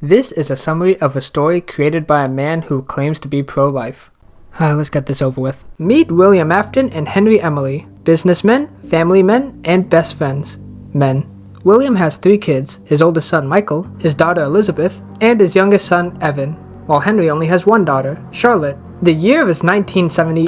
This is a summary of a story created by a man who claims to be pro-life. Let's get this over with. Meet William Afton and Henry Emily, businessmen, family men, and best friends. Men. William has 3 kids, his oldest son Michael, his daughter Elizabeth, and his youngest son Evan, while Henry only has 1 daughter, Charlotte. The year is 1970.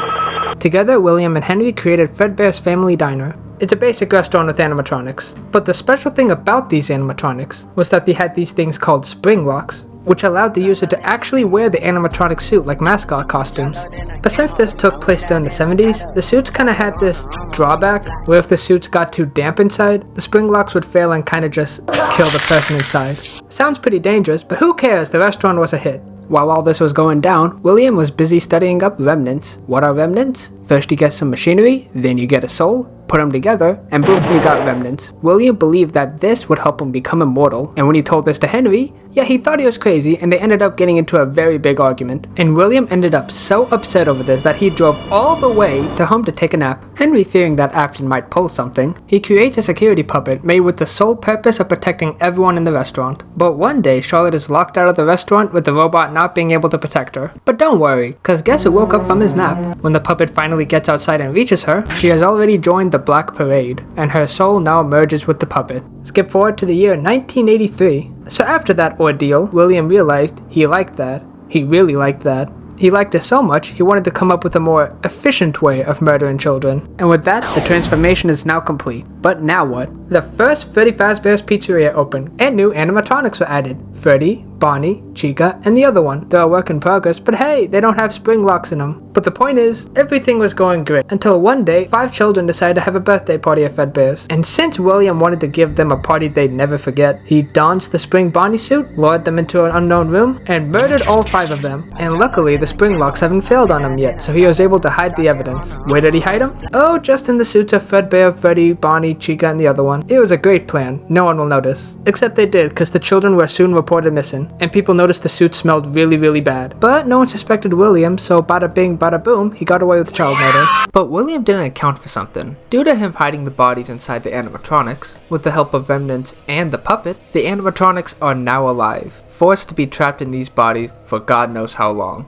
Together, William and Henry created Fredbear's Family Diner. It's a basic restaurant with animatronics, but the special thing about these animatronics was that they had these things called spring locks, which allowed the user to actually wear the animatronic suit like mascot costumes. But since this took place during the 70s, the suits kinda had this drawback, where if the suits got too damp inside, the spring locks would fail and kinda just kill the person inside. Sounds pretty dangerous, but who cares, the restaurant was a hit. While all this was going down, William was busy studying up remnants. What are remnants? First you get some machinery, then you get a soul, put them together, and boom, you got remnants. William believed that this would help him become immortal, and when he told this to Henry, he thought he was crazy, and they ended up getting into a very big argument. And William ended up so upset over this that he drove all the way to home to take a nap. Henry, fearing that Afton might pull something, he creates a security puppet made with the sole purpose of protecting everyone in the restaurant. But one day, Charlotte is locked out of the restaurant with the robot not being able to protect her. But don't worry, cause guess who woke up from his nap? When the puppet finally gets outside and reaches her, she has already joined the Black Parade, and her soul now merges with the puppet. Skip forward to the year 1983. So after that ordeal, William realized he liked that. He really liked that. He liked it so much, he wanted to come up with a more efficient way of murdering children. And with that, the transformation is now complete. But now what? The first Freddy Fazbear's Pizzeria opened, and new animatronics were added. Freddy, Bonnie, Chica, and the other one. They're a work in progress, but hey, they don't have spring locks in them. But the point is, everything was going great, until one day, 5 children decided to have a birthday party at Fredbear's. And since William wanted to give them a party they'd never forget, he donned the spring Bonnie suit, lured them into an unknown room, and murdered all 5 of them. And luckily, the spring locks haven't failed on him yet, so he was able to hide the evidence. Where did he hide them? Oh, just in the suits of Fredbear, Freddy, Bonnie, Chica, and the other one. It was a great plan. No one will notice. Except they did, because the children were soon reported missing, and people noticed the suit smelled really bad. But no one suspected William, so bada bing bada boom, he got away with child murder. But William didn't account for something. Due to him hiding the bodies inside the animatronics, with the help of remnants and the puppet, the animatronics are now alive, forced to be trapped in these bodies for God knows how long.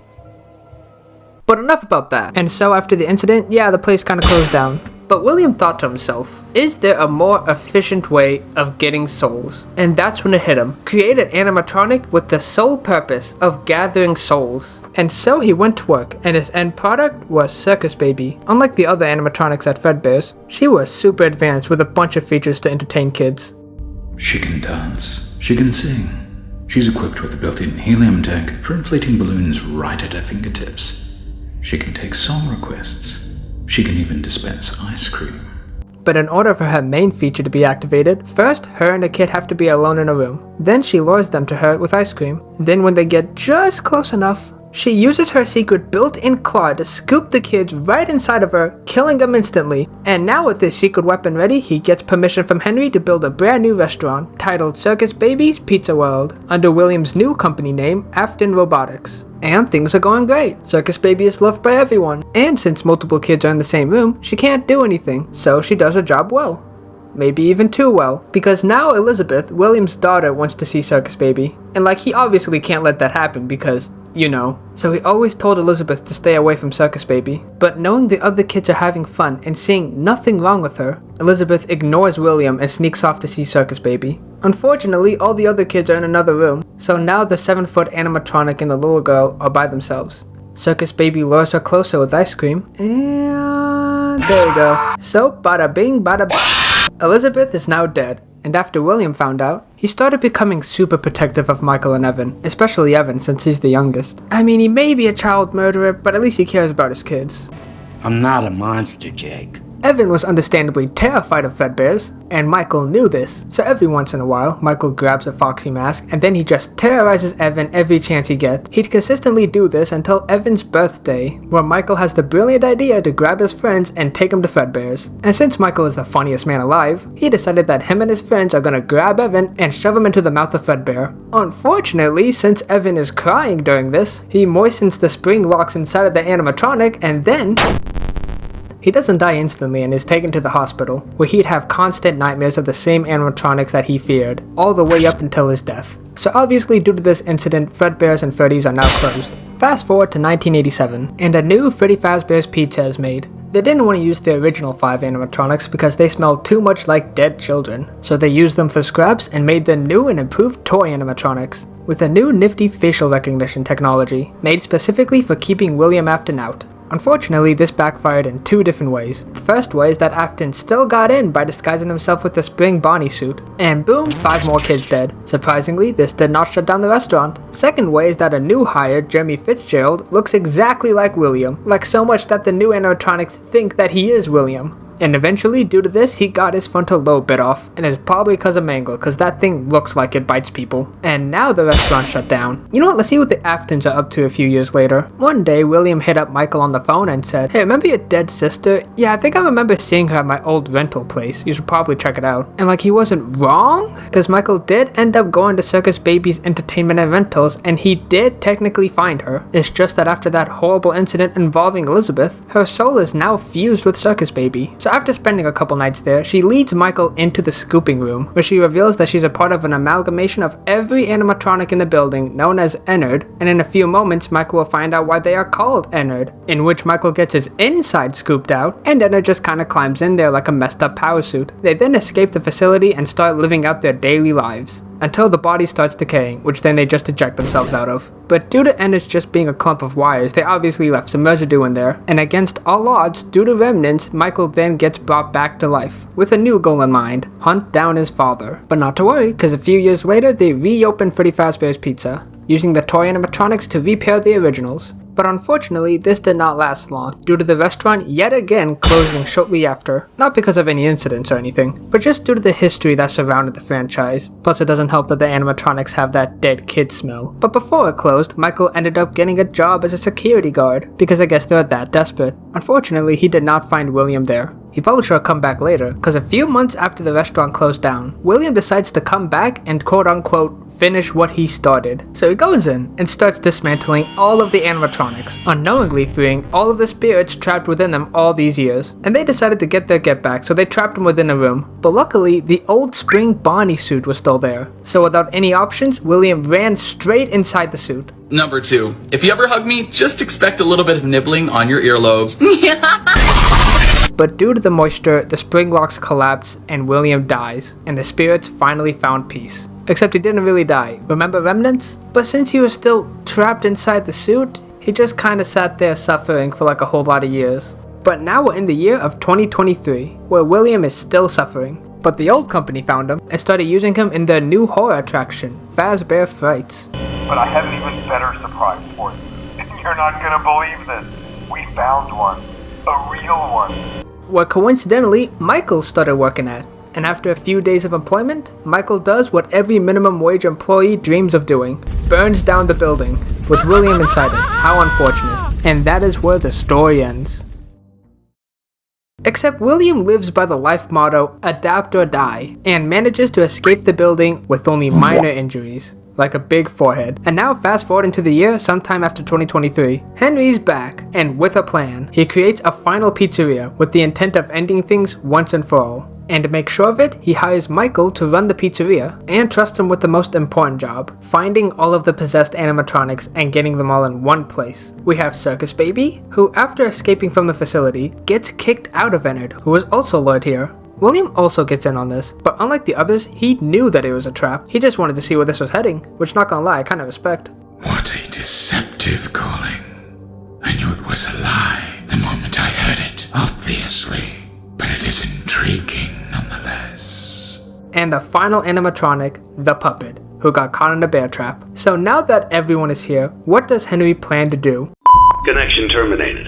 But enough about that. And so after the incident, the place kinda closed down. But William thought to himself, is there a more efficient way of getting souls? And that's when it hit him. Create an animatronic with the sole purpose of gathering souls. And so he went to work, and his end product was Circus Baby. Unlike the other animatronics at Fredbear's, she was super advanced with a bunch of features to entertain kids. She can dance. She can sing. She's equipped with a built-in helium tank for inflating balloons right at her fingertips. She can take song requests. She can even dispense ice cream. But in order for her main feature to be activated, first her and the kid have to be alone in a room. Then she lures them to her with ice cream. Then when they get just close enough, she uses her secret built-in claw to scoop the kids right inside of her, killing them instantly. And now with his secret weapon ready, he gets permission from Henry to build a brand new restaurant titled Circus Baby's Pizza World under William's new company name, Afton Robotics. And things are going great. Circus Baby is loved by everyone. And since multiple kids are in the same room, she can't do anything, so she does her job well. Maybe even too well, because now Elizabeth, William's daughter, wants to see Circus Baby. And he obviously can't let that happen because, so he always told Elizabeth to stay away from Circus Baby. But knowing the other kids are having fun and seeing nothing wrong with her, Elizabeth ignores William and sneaks off to see Circus Baby. Unfortunately, all the other kids are in another room, so now the 7-foot animatronic and the little girl are by themselves. Circus Baby lures her closer with ice cream, and there we go. So, bada bing, bada bing. Elizabeth is now dead, and after William found out, he started becoming super protective of Michael and Evan, especially Evan since he's the youngest. I mean, he may be a child murderer, but at least he cares about his kids. I'm not a monster, Jake. Evan was understandably terrified of Fredbear's, and Michael knew this, so every once in a while, Michael grabs a foxy mask, and then he just terrorizes Evan every chance he gets. He'd consistently do this until Evan's birthday, where Michael has the brilliant idea to grab his friends and take them to Fredbear's. And since Michael is the funniest man alive, he decided that him and his friends are gonna grab Evan and shove him into the mouth of Fredbear. Unfortunately, since Evan is crying during this, he moistens the spring locks inside of the animatronic, and then He doesn't die instantly and is taken to the hospital, where he'd have constant nightmares of the same animatronics that he feared, all the way up until his death. So obviously due to this incident, Fredbear's and Freddy's are now closed. Fast forward to 1987, and a new Freddy Fazbear's Pizza is made. They didn't want to use the original 5 animatronics because they smelled too much like dead children, so they used them for scraps and made the new and improved toy animatronics, with a new nifty facial recognition technology, made specifically for keeping William Afton out. Unfortunately, this backfired in 2 different ways. The first way is that Afton still got in by disguising himself with the spring Bonnie suit, and boom, 5 more kids dead. Surprisingly, this did not shut down the restaurant. Second way is that a new hire, Jeremy Fitzgerald, looks exactly like William, like so much that the new animatronics think that he is William. And eventually, due to this, he got his frontal lobe bit off, and it's probably because of Mangle, because that thing looks like it bites people. And now the restaurant shut down. You know what, let's see what the Aftons are up to a few years later. One day, William hit up Michael on the phone and said, "Hey, remember your dead sister? Yeah, I think I remember seeing her at my old rental place. You should probably check it out." And like he wasn't wrong, because Michael did end up going to Circus Baby's Entertainment and Rentals, and he did technically find her. It's just that after that horrible incident involving Elizabeth, her soul is now fused with Circus Baby. So after spending a couple nights there, she leads Michael into the scooping room, where she reveals that she's a part of an amalgamation of every animatronic in the building known as Ennard, and in a few moments Michael will find out why they are called Ennard, in which Michael gets his inside scooped out, and Ennard just kinda climbs in there like a messed up power suit. They then escape the facility and start living out their daily lives, until the body starts decaying, which then they just eject themselves out of. But due to Ennard just being a clump of wires, they obviously left some residue in there, and against all odds, due to remnants, Michael then gets brought back to life, with a new goal in mind: hunt down his father. But not to worry, because a few years later they reopened Freddy Fazbear's Pizza, using the toy animatronics to repair the originals. But unfortunately, this did not last long, due to the restaurant yet again closing shortly after. Not because of any incidents or anything, but just due to the history that surrounded the franchise. Plus it doesn't help that the animatronics have that dead kid smell. But before it closed, Michael ended up getting a job as a security guard, because I guess they were that desperate. Unfortunately, he did not find William there. He probably should have come back later, because a few months after the restaurant closed down, William decides to come back and quote-unquote finish what he started. So he goes in and starts dismantling all of the animatronics, unknowingly freeing all of the spirits trapped within them all these years. And they decided to get their get back, so they trapped him within a room. But luckily, the old spring Bonnie suit was still there. So without any options, William ran straight inside the suit. Number 2, if you ever hug me, just expect a little bit of nibbling on your earlobes. But due to the moisture, the spring locks collapse and William dies, and the spirits finally found peace. Except he didn't really die. Remember remnants? But since he was still trapped inside the suit, he just kinda sat there suffering for like a whole lot of years. But now we're in the year of 2023, where William is still suffering. But the old company found him and started using him in their new horror attraction, Fazbear Frights. But I have an even better surprise for you. You're not gonna believe this. We found one. A real one. Where coincidentally, Michael started working at. And after a few days of employment, Michael does what every minimum wage employee dreams of doing: burns down the building, with William inside it. How unfortunate. And that is where the story ends. Except William lives by the life motto, adapt or die, and manages to escape the building with only minor injuries, like a big forehead. And now fast forward into the year sometime after 2023. Henry's back, and with a plan. He creates a final pizzeria with the intent of ending things once and for all. And to make sure of it, he hires Michael to run the pizzeria, and trusts him with the most important job: finding all of the possessed animatronics and getting them all in one place. We have Circus Baby, who after escaping from the facility, gets kicked out of Ennard, who was also lured here. William also gets in on this, but unlike the others, he knew that it was a trap. He just wanted to see where this was heading, which not gonna lie, I kinda respect. What a deceptive calling. I knew it was a lie the moment I heard it, obviously. But it is intriguing nonetheless. And the final animatronic, the puppet, who got caught in a bear trap. So now that everyone is here, what does Henry plan to do? Connection terminated.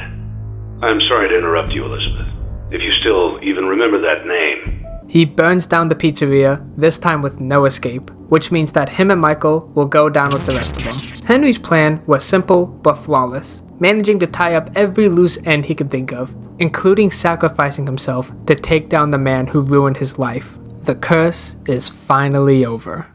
I'm sorry to interrupt you, Elizabeth. If you still even remember that name. He burns down the pizzeria, this time with no escape, which means that him and Michael will go down with the rest of them. Henry's plan was simple but flawless, managing to tie up every loose end he could think of, including sacrificing himself to take down the man who ruined his life. The curse is finally over.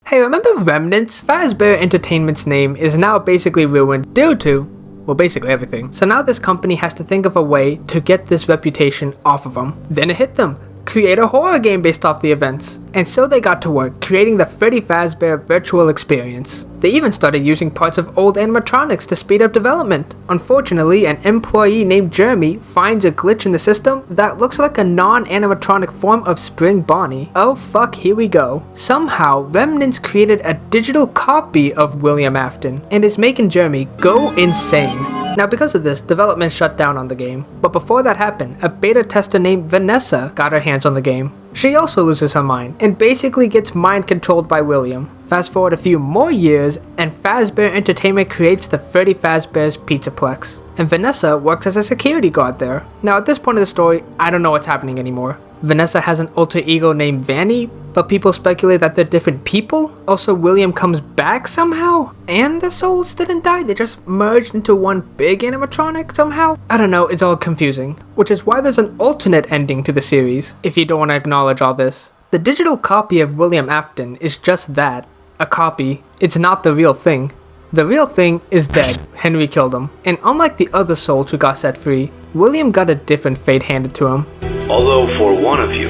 Hey, remember Remnants? Fazbear Entertainment's name is now basically ruined due to Well, basically everything. So now this company has to think of a way to get this reputation off of them. Then it hit them. Create a horror game based off the events. And so they got to work creating the Freddy Fazbear virtual experience. They even started using parts of old animatronics to speed up development. Unfortunately, an employee named Jeremy finds a glitch in the system that looks like a non-animatronic form of Spring Bonnie. Oh fuck, here we go. Somehow, Remnants created a digital copy of William Afton and is making Jeremy go insane. Now because of this, development shut down on the game. But before that happened, a beta tester named Vanessa got her hands on the game. She also loses her mind, and basically gets mind controlled by William. Fast forward a few more years, and Fazbear Entertainment creates the Freddy Fazbear's Pizzaplex. And Vanessa works as a security guard there. Now at this point of the story, I don't know what's happening anymore. Vanessa has an alter ego named Vanny, but people speculate that they're different people. Also, William comes back somehow, and the souls didn't die, they just merged into one big animatronic somehow. I don't know, it's all confusing, which is why there's an alternate ending to the series, if you don't want to acknowledge all this. The digital copy of William Afton is just that, a copy. It's not the real thing. The real thing is dead. Henry killed him. And unlike the other souls who got set free, William got a different fate handed to him. Although for one of you,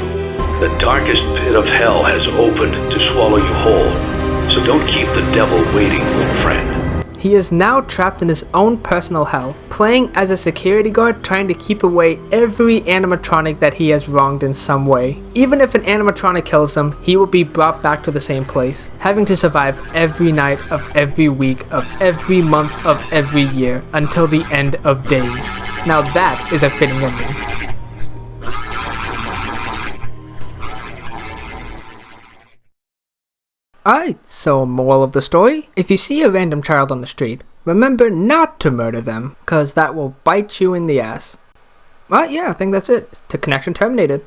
the darkest pit of hell has opened to swallow you whole. So don't keep the devil waiting, friend. He is now trapped in his own personal hell, playing as a security guard trying to keep away every animatronic that he has wronged in some way. Even if an animatronic kills him, he will be brought back to the same place, having to survive every night of every week of every month of every year until the end of days. Now that is a fitting ending. Alright, so moral of the story, if you see a random child on the street, remember not to murder them, cause that will bite you in the ass. Alright, yeah, I think that's it. To connection terminated.